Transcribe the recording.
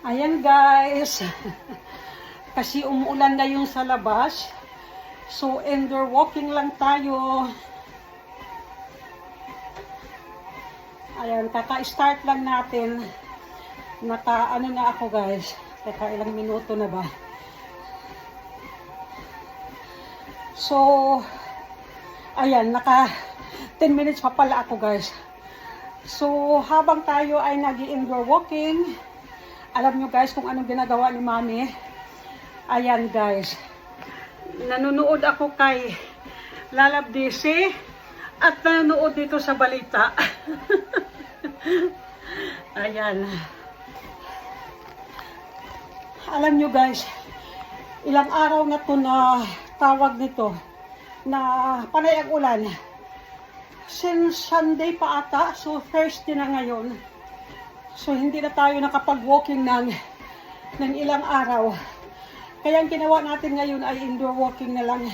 Ayan guys, kasi umuulan na yung sa labas. So indoor walking lang tayo. Ayan, kaka-start lang natin. Naka-ano na ako guys. Teka, ilang minuto na ba? So, ayan, naka 10 minutes pa pala ako guys. So, habang tayo ay nag-indoor walking, alam nyo guys kung anong ginagawa ni Mami. Ayan guys, nanonood ako kay Lalab DC at nanonood dito sa balita. Ayan. Alam nyo guys, ilang araw na to na tawag nito na panay ang ulan. Since Sunday pa ata, so Thursday na ngayon. So hindi na tayo nakapag-walking ng ilang araw. Kaya ang ginawa natin ngayon ay indoor walking na lang.